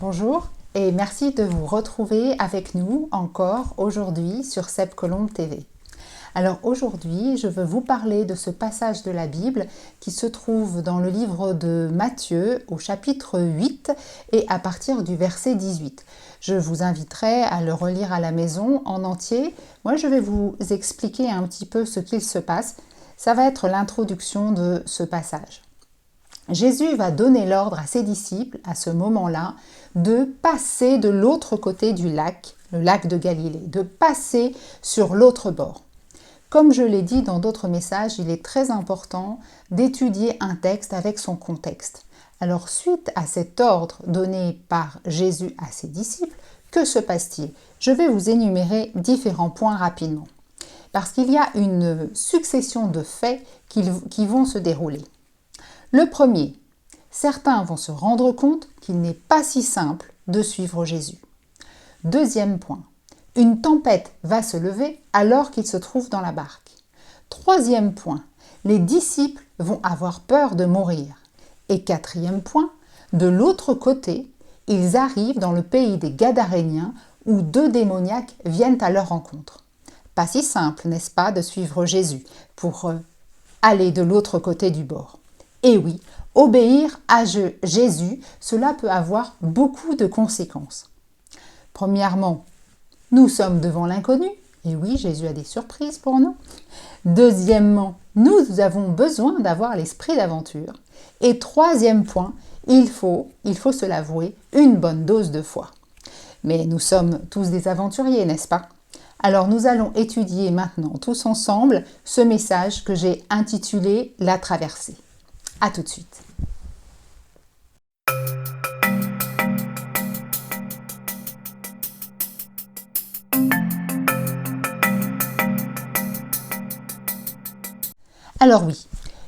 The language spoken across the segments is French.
Bonjour et merci de vous retrouver avec nous encore aujourd'hui sur Seb Colombe TV. Alors aujourd'hui, je veux vous parler de ce passage de la Bible qui se trouve dans le livre de Matthieu au chapitre 8 et à partir du verset 18. Je vous inviterai à le relire à la maison en entier. Moi, je vais vous expliquer un petit peu ce qu'il se passe. Ça va être l'introduction de ce passage. Jésus va donner l'ordre à ses disciples, à ce moment-là, de passer de l'autre côté du lac, le lac de Galilée, de passer sur l'autre bord. Comme je l'ai dit dans d'autres messages, il est très important d'étudier un texte avec son contexte. Alors, suite à cet ordre donné par Jésus à ses disciples, que se passe-t-il? Je vais vous énumérer différents points rapidement, parce qu'il y a une succession de faits qui vont se dérouler. Le premier, certains vont se rendre compte qu'il n'est pas si simple de suivre Jésus. Deuxième point, une tempête va se lever alors qu'ils se trouvent dans la barque. Troisième point, les disciples vont avoir peur de mourir. Et quatrième point, de l'autre côté, ils arrivent dans le pays des Gadaréniens où deux démoniaques viennent à leur rencontre. Pas si simple, n'est-ce pas, de suivre Jésus pour aller de l'autre côté du bord. Et oui, obéir à Jésus, cela peut avoir beaucoup de conséquences. Premièrement, nous sommes devant l'inconnu. Et oui, Jésus a des surprises pour nous. Deuxièmement, nous avons besoin d'avoir l'esprit d'aventure. Et troisième point, il faut se l'avouer, une bonne dose de foi. Mais nous sommes tous des aventuriers, n'est-ce pas? Alors nous allons étudier maintenant tous ensemble ce message que j'ai intitulé « La traversée ». A tout de suite. Alors oui,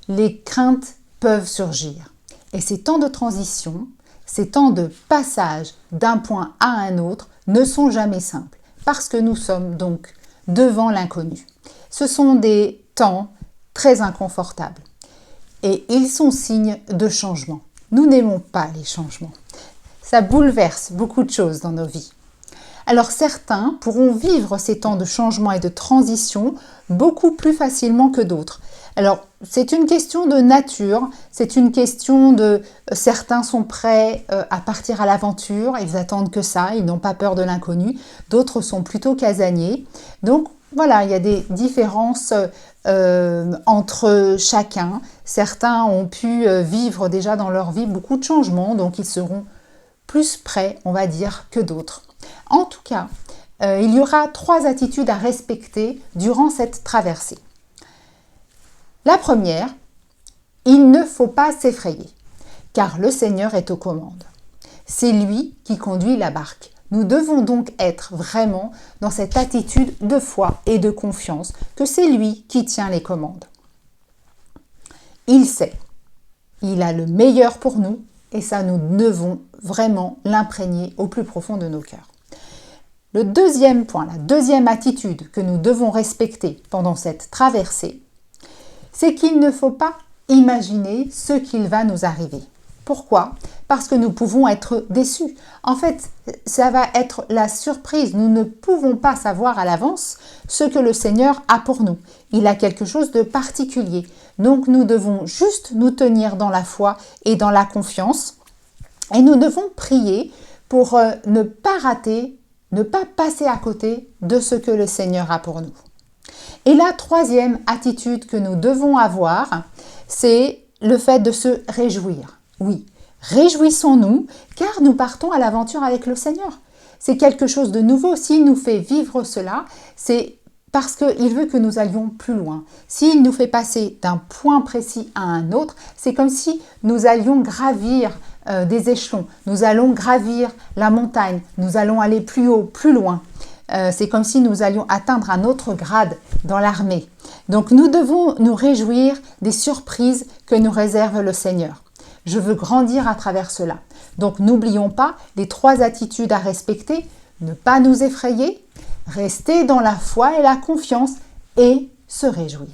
les craintes peuvent surgir. Et ces temps de transition, ces temps de passage d'un point à un autre ne sont jamais simples, parce que nous sommes donc devant l'inconnu. Ce sont des temps très inconfortables. Et ils sont signes de changement. Nous n'aimons pas les changements. Ça bouleverse beaucoup de choses dans nos vies. Alors certains pourront vivre ces temps de changement et de transition beaucoup plus facilement que d'autres. Alors c'est une question de nature, c'est une question de certains sont prêts à partir à l'aventure, ils attendent que ça, ils n'ont pas peur de l'inconnu, d'autres sont plutôt casaniers. Donc voilà, il y a des différences entre chacun. Certains ont pu vivre déjà dans leur vie beaucoup de changements, donc ils seront plus prêts, on va dire, que d'autres. En tout cas, il y aura 3 attitudes à respecter durant cette traversée. La première, il ne faut pas s'effrayer, car le Seigneur est aux commandes. C'est lui qui conduit la barque. Nous devons donc être vraiment dans cette attitude de foi et de confiance que c'est lui qui tient les commandes. Il sait, il a le meilleur pour nous et ça nous devons vraiment l'imprégner au plus profond de nos cœurs. Le deuxième point, la deuxième attitude que nous devons respecter pendant cette traversée, c'est qu'il ne faut pas imaginer ce qu'il va nous arriver. Pourquoi? Parce que nous pouvons être déçus. En fait, ça va être la surprise. Nous ne pouvons pas savoir à l'avance ce que le Seigneur a pour nous. Il a quelque chose de particulier. Donc nous devons juste nous tenir dans la foi et dans la confiance. Et nous devons prier pour ne pas rater, ne pas passer à côté de ce que le Seigneur a pour nous. Et la troisième attitude que nous devons avoir, c'est le fait de se réjouir. Oui, réjouissons-nous car nous partons à l'aventure avec le Seigneur. C'est quelque chose de nouveau. S'il nous fait vivre cela, c'est parce qu'il veut que nous allions plus loin. S'il nous fait passer d'un point précis à un autre, c'est comme si nous allions gravir des échelons. Nous allons gravir la montagne. Nous allons aller plus haut, plus loin. C'est comme si nous allions atteindre un autre grade dans l'armée. Donc nous devons nous réjouir des surprises que nous réserve le Seigneur. Je veux grandir à travers cela. Donc n'oublions pas les 3 attitudes à respecter. Ne pas nous effrayer, rester dans la foi et la confiance et se réjouir.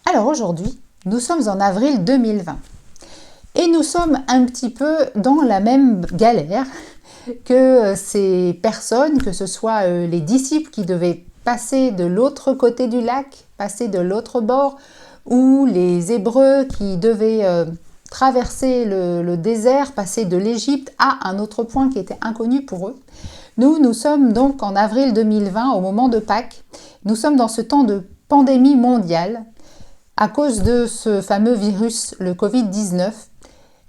Alors aujourd'hui, nous sommes en avril 2020. Et nous sommes un petit peu dans la même galère que ces personnes, que ce soit les disciples qui devaient passer de l'autre côté du lac, passer de l'autre bord, ou les Hébreux qui devaient traverser le désert, passer de l'Égypte à un autre point qui était inconnu pour eux. Nous sommes donc en avril 2020, au moment de Pâques. Nous sommes dans ce temps de pandémie mondiale à cause de ce fameux virus, le Covid-19.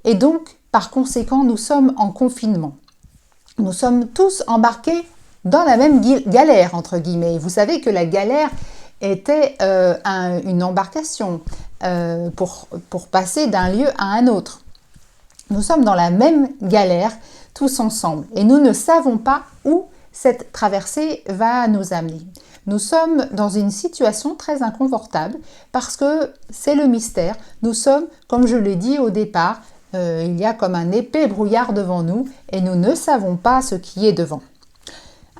Et donc, par conséquent, nous sommes en confinement. Nous sommes tous embarqués dans la même galère, entre guillemets. Vous savez que la galère était une embarcation pour passer d'un lieu à un autre. Nous sommes dans la même galère, tous ensemble. Et nous ne savons pas où cette traversée va nous amener. Nous sommes dans une situation très inconfortable parce que c'est le mystère. Nous sommes, comme je l'ai dit au départ, il y a comme un épais brouillard devant nous et nous ne savons pas ce qui est devant.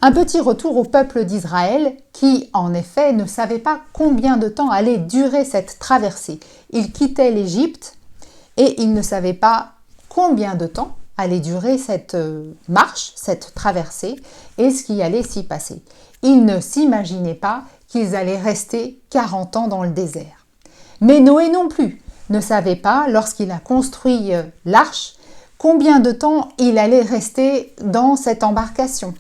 Un petit retour au peuple d'Israël qui, en effet, ne savait pas combien de temps allait durer cette traversée. Il quittait l'Égypte et il ne savait pas combien de temps allait durer cette marche, cette traversée et ce qui allait s'y passer. Ils ne s'imaginaient pas qu'ils allaient rester 40 ans dans le désert. Mais Noé non plus ne savait pas, lorsqu'il a construit l'arche, combien de temps il allait rester dans cette embarcation.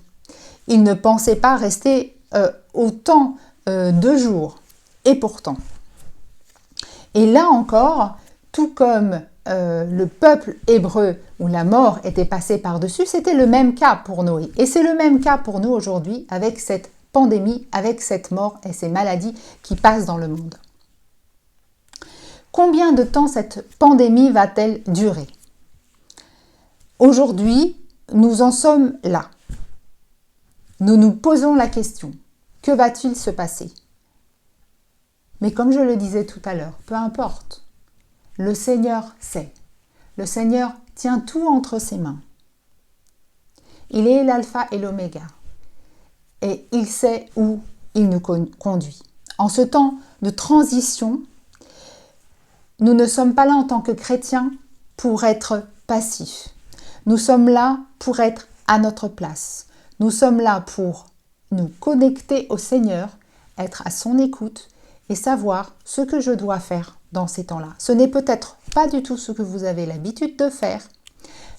Il ne pensait pas rester autant de jours. Et pourtant. Et là encore, tout comme le peuple hébreu où la mort était passée par-dessus, c'était le même cas pour Noé. Et c'est le même cas pour nous aujourd'hui avec cette pandémie, avec cette mort et ces maladies qui passent dans le monde. Combien de temps cette pandémie va-t-elle durer? Aujourd'hui, nous en sommes là. Nous nous posons la question, que va-t-il se passer? Mais comme je le disais tout à l'heure, peu importe. Le Seigneur sait. Le Seigneur tient tout entre ses mains. Il est l'alpha et l'oméga. Et il sait où il nous conduit. En ce temps de transition, nous ne sommes pas là en tant que chrétiens pour être passifs. Nous sommes là pour être à notre place. Nous sommes là pour nous connecter au Seigneur, être à son écoute et savoir ce que je dois faire dans ces temps-là. Ce n'est peut-être pas du tout ce que vous avez l'habitude de faire,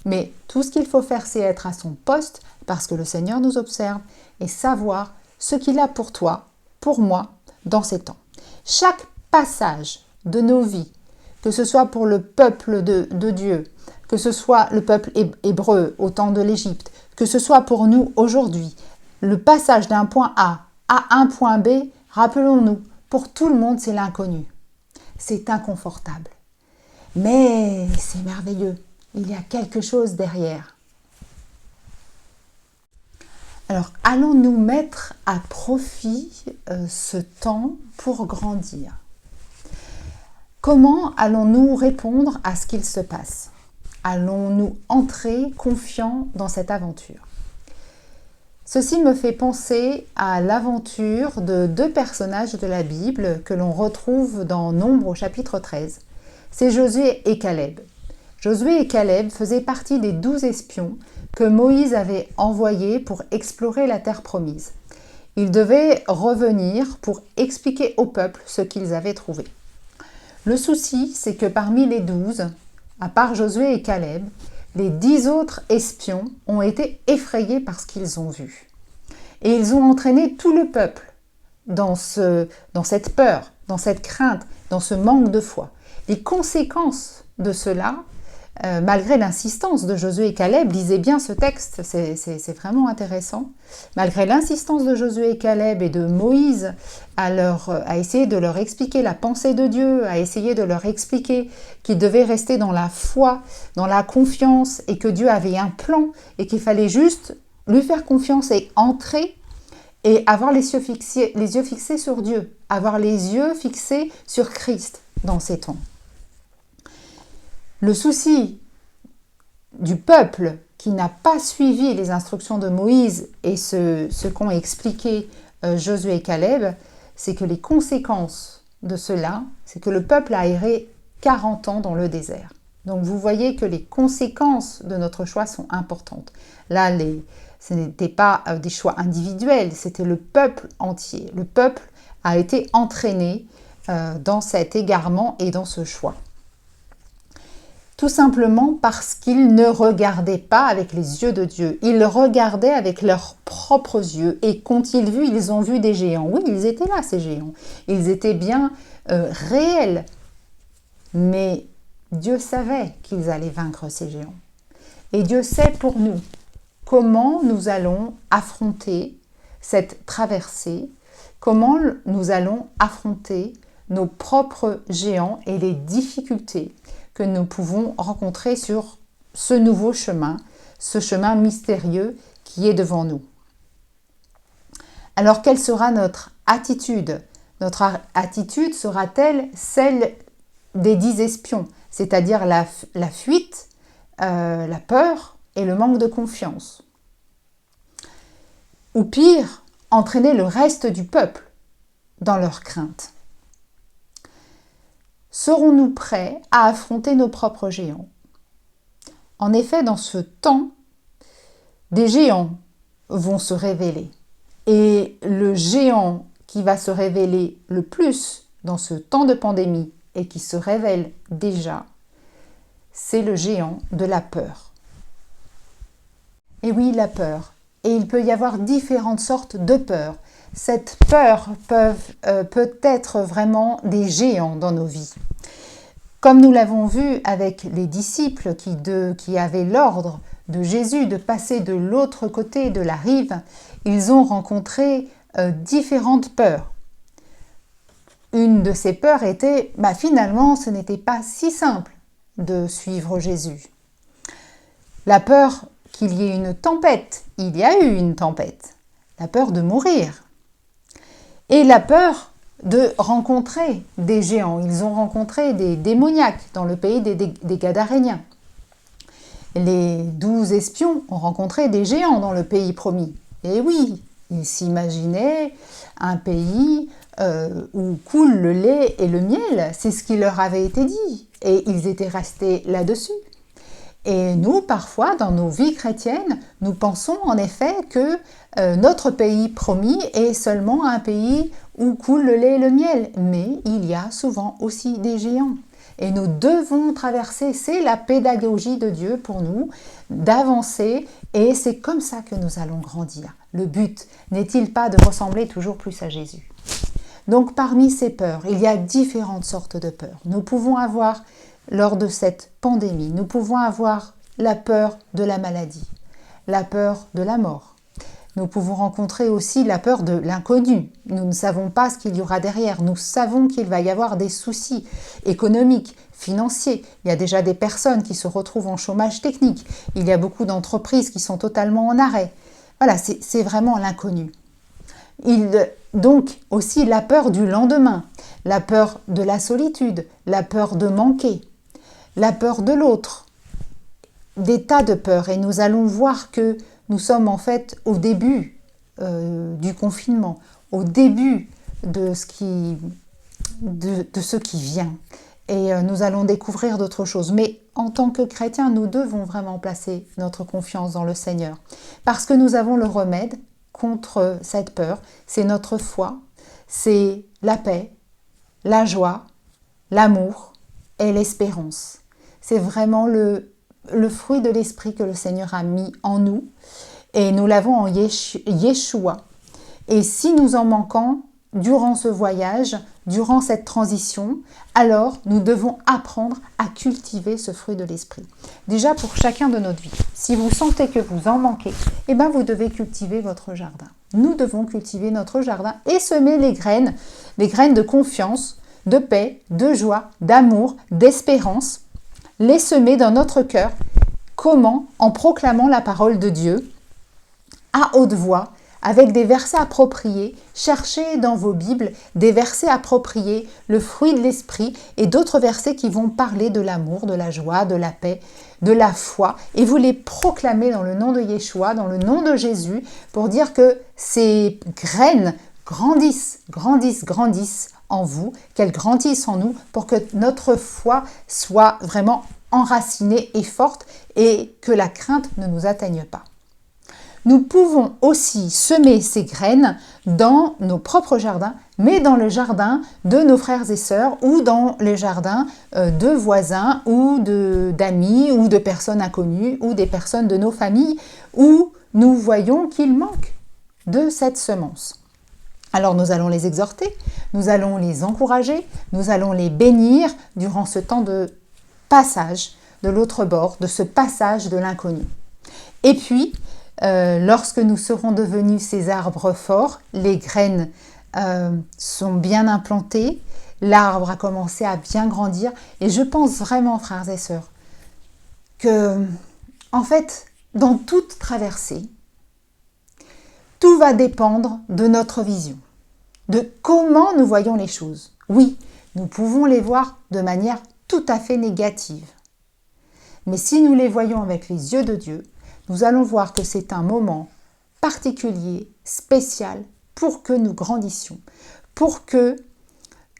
mais tout ce qu'il faut faire, c'est être à son poste parce que le Seigneur nous observe et savoir ce qu'il a pour toi, pour moi, dans ces temps. Chaque passage de nos vies, que ce soit pour le peuple de Dieu, que ce soit le peuple hébreu au temps de l'Égypte, que ce soit pour nous aujourd'hui, le passage d'un point A à un point B, rappelons-nous, pour tout le monde, c'est l'inconnu. C'est inconfortable. Mais c'est merveilleux. Il y a quelque chose derrière. Alors, allons-nous mettre à profit ce temps pour grandir? Comment allons-nous répondre à ce qu'il se passe? Allons-nous entrer confiants dans cette aventure? Ceci me fait penser à l'aventure de deux personnages de la Bible que l'on retrouve dans Nombre au chapitre 13. C'est Josué et Caleb. Josué et Caleb faisaient partie des 12 espions que Moïse avait envoyés pour explorer la terre promise. Ils devaient revenir pour expliquer au peuple ce qu'ils avaient trouvé. Le souci, c'est que parmi les 12, à part Josué et Caleb, les 10 autres espions ont été effrayés par ce qu'ils ont vu. Et ils ont entraîné tout le peuple dans cette peur, dans cette crainte, dans ce manque de foi. Les conséquences de cela, malgré l'insistance de Josué et Caleb, lisez bien ce texte, c'est vraiment intéressant. Malgré l'insistance de Josué et Caleb et de Moïse à essayer de leur expliquer la pensée de Dieu, à essayer de leur expliquer qu'ils devaient rester dans la foi, dans la confiance et que Dieu avait un plan et qu'il fallait juste lui faire confiance et entrer et avoir les yeux fixés sur Dieu, avoir les yeux fixés sur Christ dans ces temps. Le souci du peuple qui n'a pas suivi les instructions de Moïse et ce qu'ont expliqué Josué et Caleb, c'est que les conséquences de cela, c'est que le peuple a erré 40 ans dans le désert. Donc vous voyez que les conséquences de notre choix sont importantes. Là, ce n'était pas des choix individuels, c'était le peuple entier. Le peuple a été entraîné dans cet égarement et dans ce choix. Tout simplement parce qu'ils ne regardaient pas avec les yeux de Dieu. Ils regardaient avec leurs propres yeux. Et qu'ont-ils vu? Ils ont vu des géants. Oui, ils étaient là, ces géants. Ils étaient bien réels. Mais Dieu savait qu'ils allaient vaincre ces géants. Et Dieu sait pour nous comment nous allons affronter cette traversée, comment nous allons affronter nos propres géants et les difficultés que nous pouvons rencontrer sur ce nouveau chemin, ce chemin mystérieux qui est devant nous. Alors, quelle sera notre attitude? Notre attitude sera-t-elle celle des 10 espions, c'est-à-dire la fuite, la peur et le manque de confiance? Ou pire, entraîner le reste du peuple dans leur crainte? Serons-nous prêts à affronter nos propres géants? En effet, dans ce temps, des géants vont se révéler. Et le géant qui va se révéler le plus dans ce temps de pandémie et qui se révèle déjà, c'est le géant de la peur. Et oui, la peur. Et il peut y avoir différentes sortes de peurs. Cette peur peut être vraiment des géants dans nos vies. Comme nous l'avons vu avec les disciples qui avaient l'ordre de Jésus de passer de l'autre côté de la rive, ils ont rencontré différentes peurs. Une de ces peurs était, finalement, ce n'était pas si simple de suivre Jésus. La peur qu'il y ait une tempête, il y a eu une tempête. La peur de mourir. Et la peur de rencontrer des géants. Ils ont rencontré des démoniaques dans le pays des Gadaréniens. Les 12 espions ont rencontré des géants dans le pays promis. Et oui, ils s'imaginaient un pays où coule le lait et le miel. C'est ce qui leur avait été dit. Et ils étaient restés là-dessus. Et nous, parfois, dans nos vies chrétiennes, nous pensons en effet que notre pays promis est seulement un pays où coule le lait et le miel. Mais il y a souvent aussi des géants. Et nous devons traverser, c'est la pédagogie de Dieu pour nous, d'avancer. Et c'est comme ça que nous allons grandir. Le but n'est-il pas de ressembler toujours plus à Jésus? Donc parmi ces peurs, il y a différentes sortes de peurs. Nous pouvons avoir lors de cette pandémie, nous pouvons avoir la peur de la maladie, la peur de la mort. Nous pouvons rencontrer aussi la peur de l'inconnu. Nous ne savons pas ce qu'il y aura derrière. Nous savons qu'il va y avoir des soucis économiques, financiers. Il y a déjà des personnes qui se retrouvent en chômage technique. Il y a beaucoup d'entreprises qui sont totalement en arrêt. Voilà, c'est vraiment l'inconnu. Donc aussi la peur du lendemain, la peur de la solitude, la peur de manquer, la peur de l'autre, des tas de peurs. Et nous allons voir que nous sommes en fait au début du confinement, au début de ce qui vient. Et nous allons découvrir d'autres choses. Mais en tant que chrétiens, nous devons vraiment placer notre confiance dans le Seigneur. Parce que nous avons le remède contre cette peur. C'est notre foi, c'est la paix, la joie, l'amour et l'espérance. C'est vraiment le fruit de l'esprit que le Seigneur a mis en nous. Et nous l'avons en Yeshua. Et si nous en manquons durant ce voyage, durant cette transition, alors nous devons apprendre à cultiver ce fruit de l'esprit. Déjà pour chacun de notre vie. Si vous sentez que vous en manquez, vous devez cultiver votre jardin. Nous devons cultiver notre jardin et semer les graines de confiance, de paix, de joie, d'amour, d'espérance, les semer dans notre cœur. Comment? En proclamant la parole de Dieu à haute voix, avec des versets appropriés. Cherchez dans vos Bibles des versets appropriés, le fruit de l'esprit et d'autres versets qui vont parler de l'amour, de la joie, de la paix, de la foi. Et vous les proclamez dans le nom de Yeshua, dans le nom de Jésus, pour dire que ces graines grandissent, grandissent, grandissent en vous, qu'elles grandissent en nous pour que notre foi soit vraiment enracinée et forte et que la crainte ne nous atteigne pas. Nous pouvons aussi semer ces graines dans nos propres jardins, mais dans le jardin de nos frères et sœurs ou dans les jardins de voisins ou d'amis ou de personnes inconnues ou des personnes de nos familles où nous voyons qu'il manque de cette semence. Alors nous allons les exhorter, nous allons les encourager, nous allons les bénir durant ce temps de passage de l'autre bord, de ce passage de l'inconnu. Et puis, lorsque nous serons devenus ces arbres forts, les graines sont bien implantées, l'arbre a commencé à bien grandir. Et je pense vraiment, frères et sœurs, que, en fait, dans toute traversée, tout va dépendre de notre vision, de comment nous voyons les choses. Oui, nous pouvons les voir de manière tout à fait négative. Mais si nous les voyons avec les yeux de Dieu, nous allons voir que c'est un moment particulier, spécial, pour que nous grandissions, pour que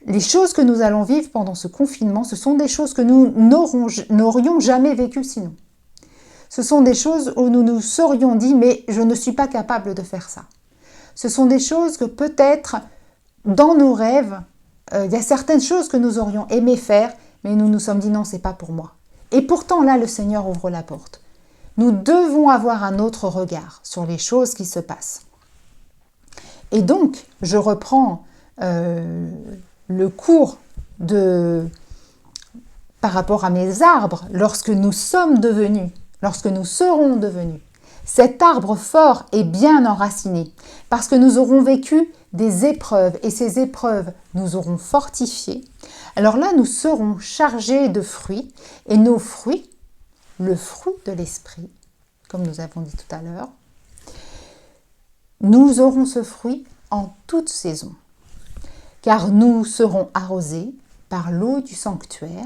les choses que nous allons vivre pendant ce confinement, ce sont des choses que nous n'aurions jamais vécues sinon. Ce sont des choses où nous nous serions dit « mais je ne suis pas capable de faire ça ». Ce sont des choses que peut-être dans nos rêves, il y a certaines choses que nous aurions aimé faire, mais nous nous sommes dit « non, c'est pas pour moi ». Et pourtant là, le Seigneur ouvre la porte. Nous devons avoir un autre regard sur les choses qui se passent. Et donc, je reprends le cours par rapport à mes arbres, lorsque nous serons devenus, cet arbre fort et bien enraciné, parce que nous aurons vécu des épreuves, et ces épreuves nous auront fortifiés. Alors là, nous serons chargés de fruits, et nos fruits, le fruit de l'esprit, comme nous avons dit tout à l'heure, nous aurons ce fruit en toute saison, car nous serons arrosés par l'eau du sanctuaire,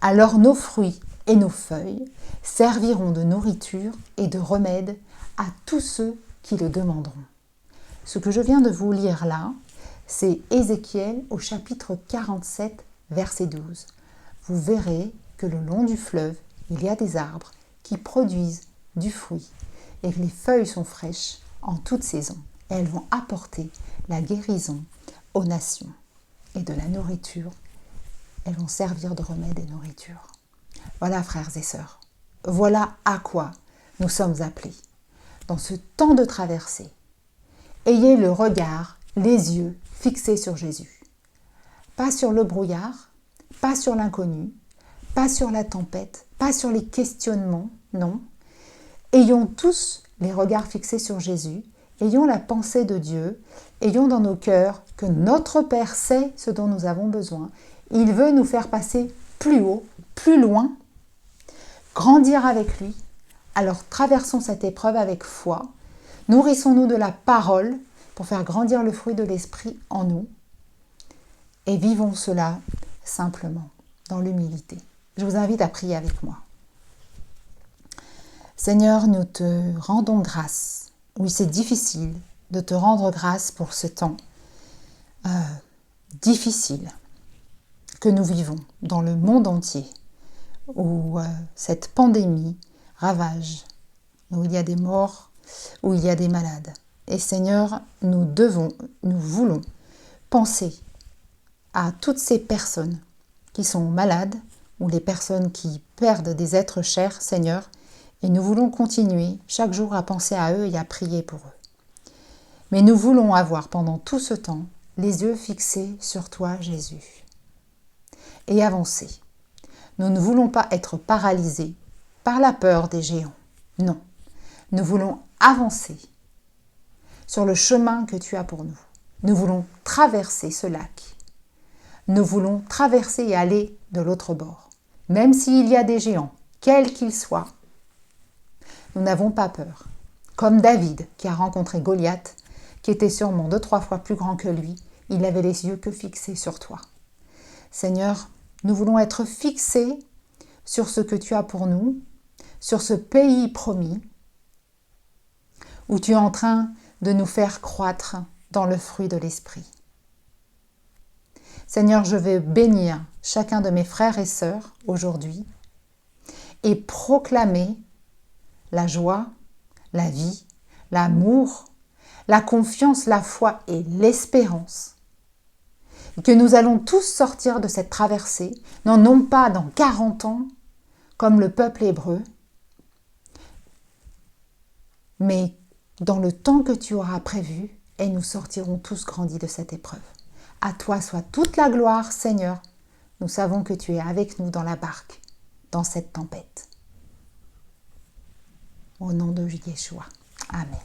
alors nos fruits et nos feuilles serviront de nourriture et de remède à tous ceux qui le demanderont. Ce que je viens de vous lire là, c'est Ézéchiel au chapitre 47, verset 12. Vous verrez que le long du fleuve, il y a des arbres qui produisent du fruit et que les feuilles sont fraîches en toute saison. Et elles vont apporter la guérison aux nations et de la nourriture. Elles vont servir de remède et nourriture. Voilà, frères et sœurs, voilà à quoi nous sommes appelés. Dans ce temps de traversée, ayez le regard, les yeux fixés sur Jésus. Pas sur le brouillard, pas sur l'inconnu, pas sur la tempête, pas sur les questionnements, non. Ayons tous les regards fixés sur Jésus, ayons la pensée de Dieu, ayons dans nos cœurs que notre Père sait ce dont nous avons besoin. Il veut nous faire passer plus haut, plus loin, grandir avec lui. Alors traversons cette épreuve avec foi, nourrissons-nous de la parole pour faire grandir le fruit de l'esprit en nous et vivons cela simplement, dans l'humilité. Je vous invite à prier avec moi. Seigneur, nous te rendons grâce. Oui, c'est difficile de te rendre grâce pour ce temps difficile que nous vivons dans le monde entier, où cette pandémie ravage, où il y a des morts, où il y a des malades. Et Seigneur, nous voulons penser à toutes ces personnes qui sont malades, ou les personnes qui perdent des êtres chers, Seigneur, et nous voulons continuer chaque jour à penser à eux et à prier pour eux. Mais nous voulons avoir pendant tout ce temps les yeux fixés sur toi, Jésus, et avancer. Nous ne voulons pas être paralysés par la peur des géants. Non, nous voulons avancer sur le chemin que tu as pour nous. Nous voulons traverser ce lac. Nous voulons traverser et aller de l'autre bord. Même s'il y a des géants, quels qu'ils soient, nous n'avons pas peur. Comme David qui a rencontré Goliath, qui était sûrement 2-3 fois plus grand que lui, il avait les yeux que fixés sur toi. Seigneur, nous voulons être fixés sur ce que tu as pour nous, sur ce pays promis, où tu es en train de nous faire croître dans le fruit de l'esprit. Seigneur, je vais bénir chacun de mes frères et sœurs aujourd'hui, et proclamer la joie, la vie, l'amour, la confiance, la foi et l'espérance. Et que nous allons tous sortir de cette traversée, non pas dans 40 ans, comme le peuple hébreu, mais dans le temps que tu auras prévu, et nous sortirons tous grandis de cette épreuve. À toi soit toute la gloire, Seigneur. Nous savons que tu es avec nous dans la barque, dans cette tempête. Au nom de Yeshua. Amen.